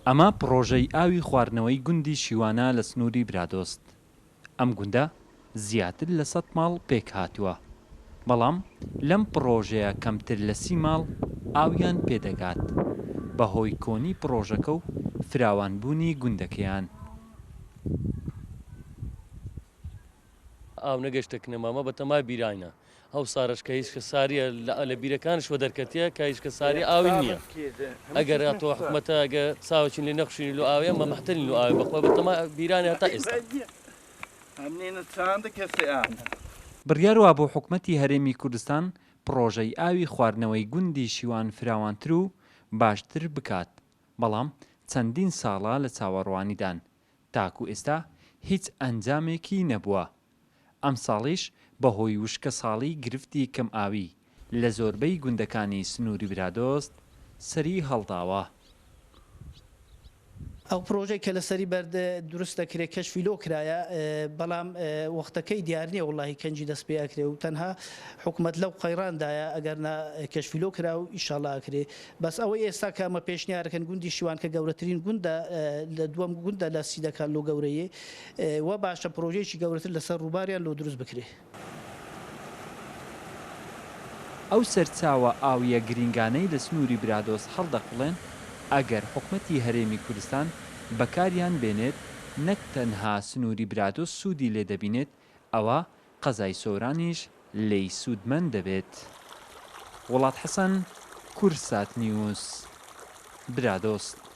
ئەمە پڕۆژەی ئاوی خواردنەوەی گوندی شیوانە لە سنووری برادۆست. ئەم گوندە زیاتر لە 100 ماڵ پێک هاتووە، بەڵام لەم پڕۆژەیە کەمتر لە 30 ماڵ ئاویان پێدەگات بەهۆی کۆنی پڕۆژەکە و فراوانبوونی گوندەکەیان. ئاو نەگەشتەکنەمامە بەتەمای بیرانە ئەو سارشکە هیچ کە ساریە لە بیرەکانش وە دەرکەتیە کە هیچ کە ساری ئاوی نییە. ئەگەر تۆ حکومەتە ئەگە چاوەچین لێ نەخشینی لە ئاوێ مە مەحتەنی لە ئاوێ بەخۆی بەتەما بیرانە هەتا ئێستا. بڕیاروا بۆ حکومەتی هەرێمی کوردستان پڕۆژەی ئاوی خواردنەوەی گوندی شیوان فراوانتر و باشتر بکات، بەڵام چەندین ساڵە لە چاوەڕوانیدان تاکو ئێستا هیچ ئەنجامێکی نەبووە. ئەم ساڵیش بەهۆی وشکە ساڵی گرفتی کەم ئاوی لە زۆربەی گوندەکانی سنووری برادۆست سەری هەڵداوە. ئەو پرۆژەی کە لەسەری بەردە دروست دەکرێت کەشفی لۆ کرایە، بەڵام وەختەکەی دیار نییە وڵی کەنجی دەست پێ ئەکرێ و تەنها حکومت لەو قەیڕاندایە ئەگەر کەشفی لۆ کرا و ئیشاڵا ئەکرێ. بەس ئەوەی ئێستا کە ئەمە پێشنیارەکەن گوندی شیوان کە گەورەترین گوندە لە دووەم گوندە لە سیدەکان لۆ گەورەیە وە باشە پرۆژێکی گەورەتر لەسەر ڕووباریان لۆ دروست بکرێ. ئەو سەرچاوە ئاویە گرنگانەی لە سنووری برادۆست هەڵدەقڵێن ئەگەر حکومەتی هەرێمی کوردستان بەکاریان بێنێت، نەک تەنها سنووری برادۆست سوودی لێ دەبینێت، ئەوە قەزای سۆرانیش لێی سوودمەند دەبێت. وڵات حەسەن، کورسات نیوز، برادۆست.